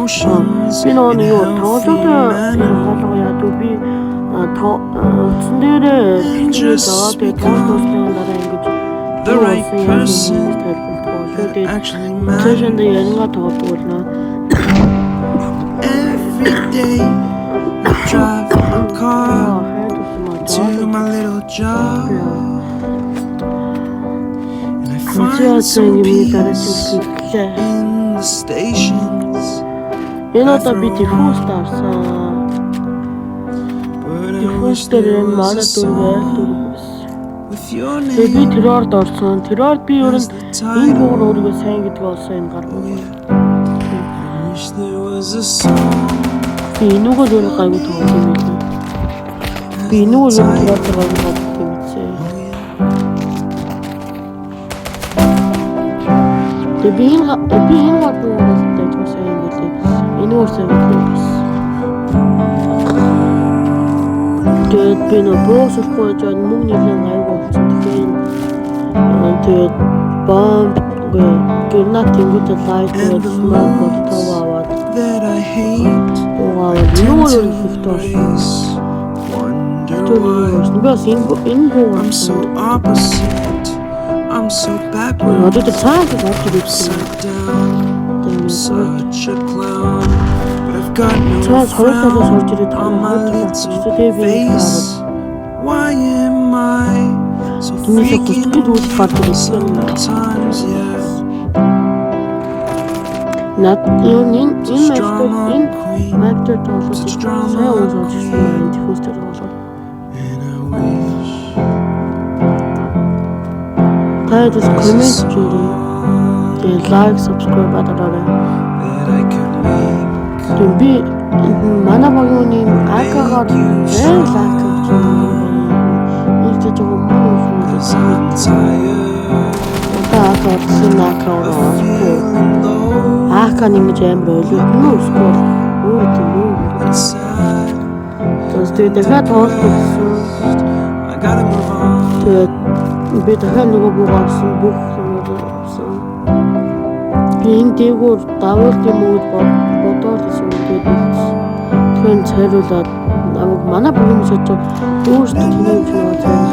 Би нөгөө юу тоглоод хоолоо яадаг би утсан дээрээ бичиж аваад тэгээд тоглосон дараа ингэж The right person actually matters. Every day I drive my car to my little job, and I find some peace in the stations. But I wish there was a song with your name. Би тэрорд орсон. Тэрорд би ер нь энэ буур өөрийгөө сайн гэдэг болсон энэ гар буу. Би энүүгээр өөр гайгүй тоглох юм билээ. Би энүүгээр өөр тэрорд гайгүй тоглох юм билээ. Би энэ гар буураас дайггүй сайн юм билээ. Энүүгээр сайн билээ. Тэгээд би нөө боосохгүй жаа мөнгө нэлээд гайгүй болсон. Тэгээд бомб гэрнат тэнгүүд лайт тэгээд смог болтоо аваад нүүр фитос бас энэ I'm so opposite. I'm so backward. Одоо цааш гарч ирсэн. Such a clown. Got no frown on my little face. Why am I so freaking sometimes, yeah. Not in master such drama queen. And I wish that like, subscribe, that I could make. Би манай багийн акагаар лайк гэж нэг жоо мөн ака нэмж амар ойлоо скор өөр тийм тэгээд дахиад тоолсон. Тэгээд би дахиад нөгөө буугаасан бүх юм болсон. Би энэ дээгүүр давуулт юм уу бодоод ирсэн тэгээд тэгэхээр цайруулаад намайг манай бүгд шатаа өөрсдөө тийм юм цайруулаад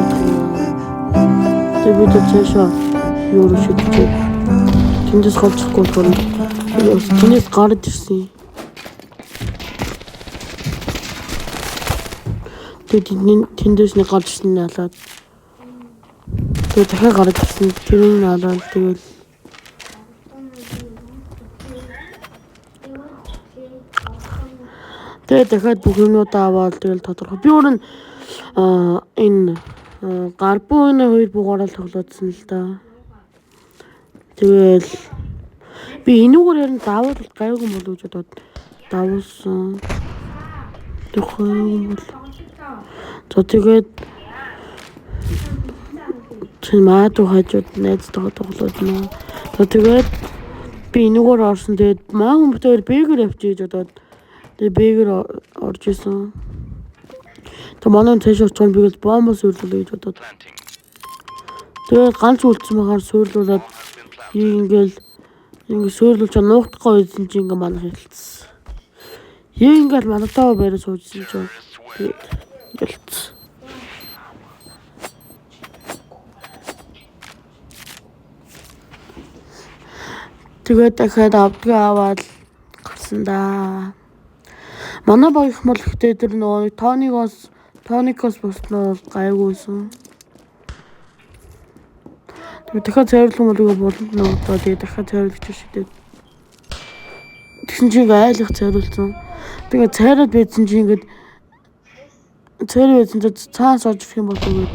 тэгээд би цаашаа юу шийдчихээ. Тэндээс голцохгүй тул тэнэс гард ирсэн. Тэгээд тэндээс нэг гарч ирсэн ялаад тэгээд дахиад гарч ирсэн. Тэрийг наалаад тэгээд тэгээд дахиад бүх юмудаа аваад тэгэл тодорхой. Би өөр нь энэ гарбууны хоёр бугаараа тоглоодсон л да. Тэгэл би энүүгээр ярин давал гайгүй болов гэж бодоод давуулсан. Тэгвэл тэгээд чимаатуу хажууд найзтайгаа тоглоодно. Тэгээд би энүүгээр орсон. Тэгээд маа хүмүүстээр бээгэр явчих гэж бодоод тэгээд бээгэр орж исэн. Тэгээд манай цааш орчихсон бигэл бомбос сүрлүүлээ гэж бодоод. Тэгээд ганц үлдсэн махаар сүрлүүлээд ингээл сүрлүүлж нуухдахгүй байсан чи ингээ манай хэлсэн. Ингээл манатаа барай суужсэн ч тэгээд тэгээд дахиад авдгаа аваад гарсан да. Манай баг их мал ихтэй тэр нөгөө тоникос босноо гайгүйсэн. Тэгээд дахиад цайруулсан болов болно нөө тэгээд дахиад цайруулж шидэв. Тэгсэн чинь айлах цайруулсан. Тэгээд цайраад байдсан чинь ингээд цайраад байдсан чинь цаас орж ирэх юм болов уу.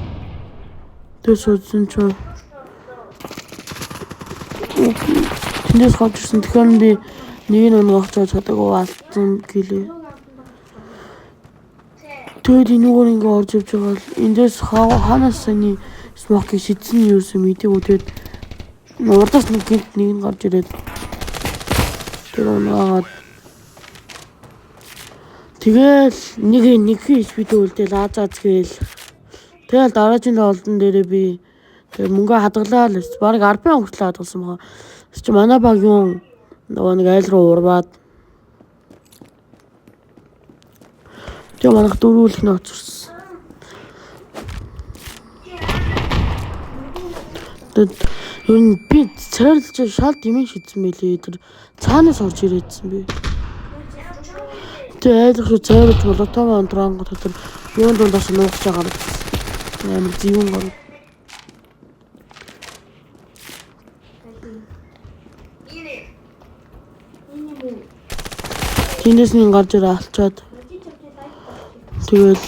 Тэгээд суудсан чинь тэндээс гарч ирсэн. Тэгэхээр би нэг нь өгч чадаагүй алдсан гэлээ. Тэгээд энэгээр ингээ орж явж байгаа л эндээс ханаас саний смок шидсэн юм мэдээгүй. Тэгээд урдаас нэг нь гарч ирээд тэр унаагаад тэгэл нэг HP-д үлдээл аазаац гээл. Тэгэл дараагийн тоолдон дээрээ би тэг мөнгө хадгалаа л баг 10 өнгөтлөө хадгалсан байгаа. Чи манай багийн нөгөө нэг айл руу урваад Тэгээ манайх дөрүүлэх нь очирсан. Тэгээд ер нь би царайлж шал дэмэн шидсэн мэлээ. Тэр цаанаас орж ирээдсэн би. Тэгээ айлх шүү цайруулж молотоо дрон тэр юун дундаас нуугч байгаа юм. Амар зүүн гол. Тинээс нь гарч ирээ алчаад. Тэгэл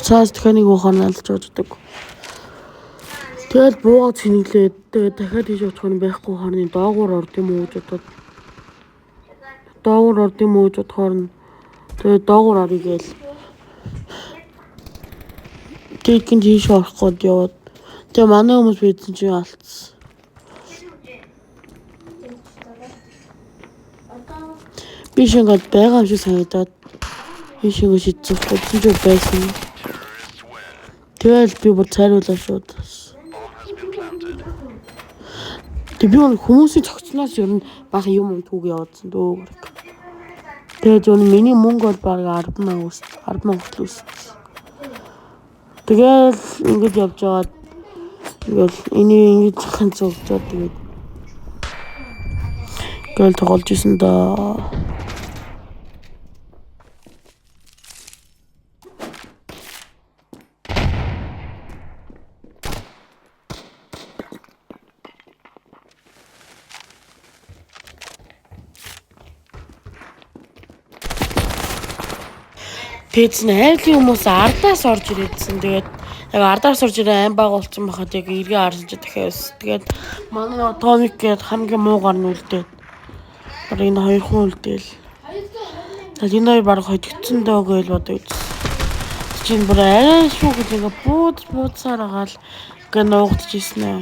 цаас дахианыг ухаан алж чаддаг. Тэгэл буугаад сэнгэлээд тэгээд дахиад хийж очих нь байхгүй харны доогуур орд юм уу гэж бодоод. Доогуур орд юм уу гэж бодохоор нь тэгээд доогуур орё гээл. Тэгэхэд хийж орох гээд яваад. Тэгээ манай хүмүүс бидсэн чинь алдсан. Би шингээд байгаа юм шиг санагдаад би шингээ шийдсэн ч байсан. Тэгэл би бүр цайруулаа шууд. Тэг би хүмүүсийн цогцноос ер нь бага юм түүг явуулсан дөө. Тэгээд зөв миний мөнгө бол баг 10,000 өссөн. Тэгэл ингэж явж байгаад тэгэл энийг ингэж ганцуулчаад тэгээд гол тоглож исэн да. Тэц найрлын хүмүүс ардаас орж ирээдсэн. Тэгээд яг ардаас орж ирээ аим баг болсон байхад яг эргээ харсан ч дахиас. Тэгээд манай Томик гээд хамгийн муугаар нь үлдээд. Бараг энэ хоёр хүн үлдээл. Тэгээд энэ хоёр бараг хожигдсон дөө гээл бодож. Чинь бүр арай шүү гэж ингээ буудсаар агаал ингээ нуугдчихсэн ээ.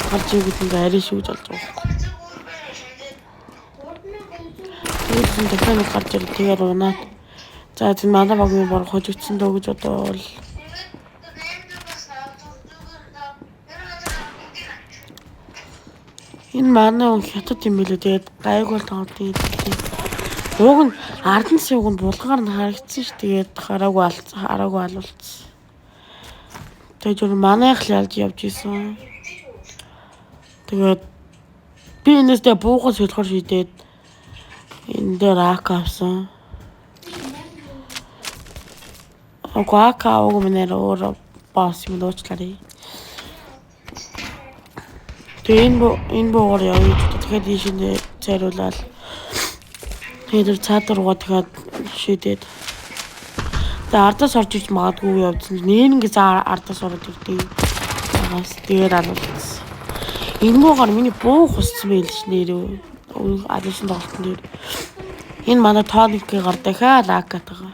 Гарч ирэхэд ингээ арай шүү гэж болж байгаа. Тэгээд дахиад гарч ирээ тэгээд унаад. За тийм манай багийн баг хожигдсон дөө гэж бодоол. Энэ манай хятад юм билүү тэгээд гайг бол тоглолтын хэлээ. Уг нь ардан сувг нь булгаар нь харагдсан ш. Тэгээд хараагүй алуулсан. Тэгээд зөв манайх л ялж явж исэн. Тэгээд би энэстэй буухаас хэлэхэр шийдээд энэ дээр ак авсан. Ака ог минер өөр баас юм дуучлаарай. Тэгээ энэ буугаар явж тэгэхээр ийшээ цайруулаад тэгээд цаатар руугаа дахиад шийдээд тэгээ ардаас орж иж магадгүй явдсан. Нэрнгээ ардаас ороод ирдэг. Байгаас дээр алуулсан. Энэ буугаар миний буух уссан байл ш нэрээ. Алуулсан тоглолтын дээр. Энэ манай Тоникээр дахиад акатага.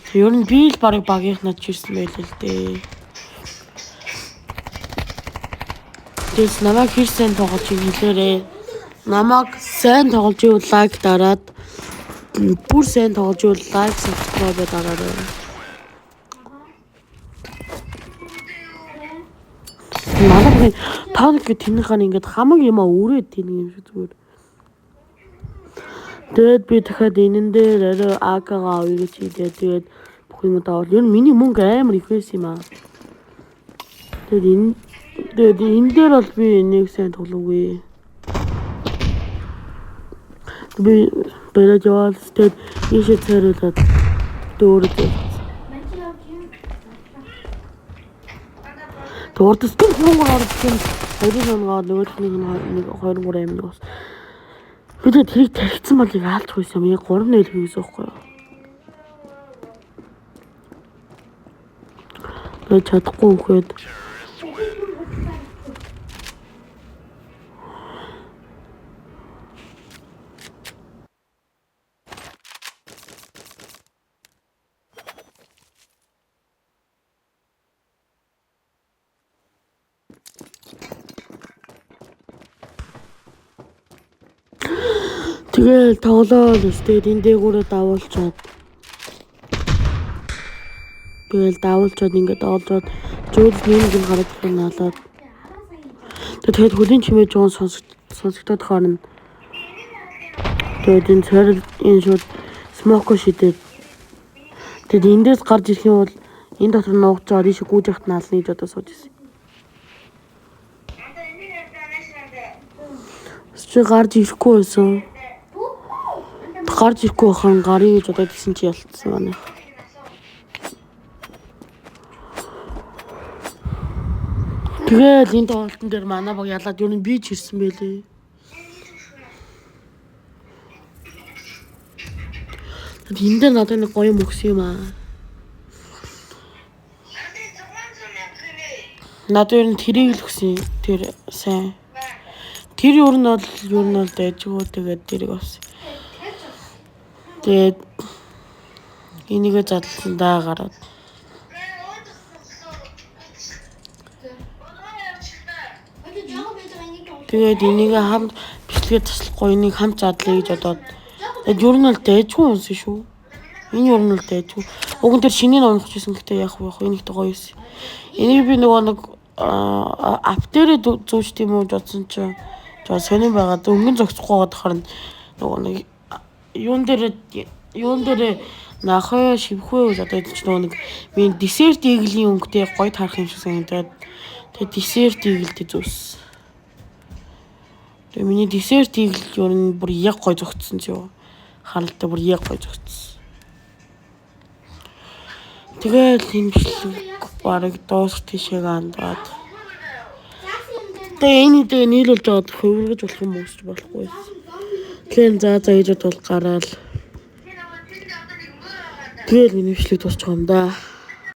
Ер нь би л барыг багийнхнаад чирсэн байл л дээ. Тэс намайг хэрсэн тоглож хэлээрээ. Намайг сайн тоглож ивэл лайк дараад бүр сайн тоглож ивэл лайк subscribe дараарай. Манай Тоник тэнийхэн ингээд хамаг юм өрөөд тэнэг юм шиг зүгээр. Тэгээд би дахиад энэн дээр арай АК-га авъя гэж хэлээ. Тэгээд бүх юм даавал ер нь миний мөнгө амар их байсан юм аа. Тэгээд энэ дээр бол би энийг сайн тоглоогүй. Би бараж яваад тэгээд ийшээ цайруулаад дөөрөд. Тоордос тийм мөнгө орж тийм 20 нөгөөлхний 2-3 амин бас. Би тэрийг тархицсан болыг аалж хойсон юм. Яг 3 нэл хийсэн байхгүй юу? Тэгээд чадахгүй хөөд. Тэгэл тоглоод өстэй энэ дээгүүрээ давуулчаад. Тэгэл давуулчаад ингээд олдоод зөөлс нэг юм гараад наалаад. Тэгээд хөлийн чимээ жоон сонсогдоод харна. Тэгээд энэ царил энэ шууд Смоко шидэд. Тэгэд эндээс гарч ирэх юм бол энэ дотор нуугч жаад ийш гүйж явахт наална гэж одоо сууж ирсэн. Чи гарч ирэхгүй байсан. Гарч ирэхгүй хаан гарыг гэж одоо тэгсэн чи ялцсан байна. Тэгэл энэ тоглолтын дээр манай баг ялаад юу н би ч ирсэн байлээ. Энэ дээр надад нэг гоё юм өгсөн юм аа. Надад ер нь тэрийг л өгсөн. Тэр сайн. Тэр ер нь бол дайжгүй тэгээд тэрийг авсан. Тэгээд энийгээ задлсан даа гараад. Тэгээд энийг хамт бичлэгээ таслахгүй энийг хамт задлаа гэж бодоод тэгээд ер нь бол дайжгүй юмсан шүү. Энэ ер нь бол дайжгүй. Уг нь тэр шинийг унахчихсан гэхдээ яах вэ? Энийг тэ гоё юмсан. Энийг би нөгөө нэг аптэрээ зүүж тийм үү бодсон чинь сонирн байгаа. Өнгөн зогсохгүй байгаа тохоор нөгөө нэг юун дээр нахаа шивхөө гэж одоо ч нөгөө нэг миний десерт иглийн өнгөтэй гоё тарах юм шиг санагдаад тэгээд десерт игэлтэй зүүс. Тэгээд миний десерт игэл юу н бүр яг гоё зөгцсөн ч юу. Харалтай бүр яг гоё зөгцсөн. Тэгээд энэ бичлэг бараг дуусах тийшээ андаад. Тэгээд энэтэй нийлүүлж аваад хөвөргөж болох юм уусч болохгүй. Тэгэхээр за гэж бодвол гараал. Тэгээд энэ бичлэг дуусчих юм да.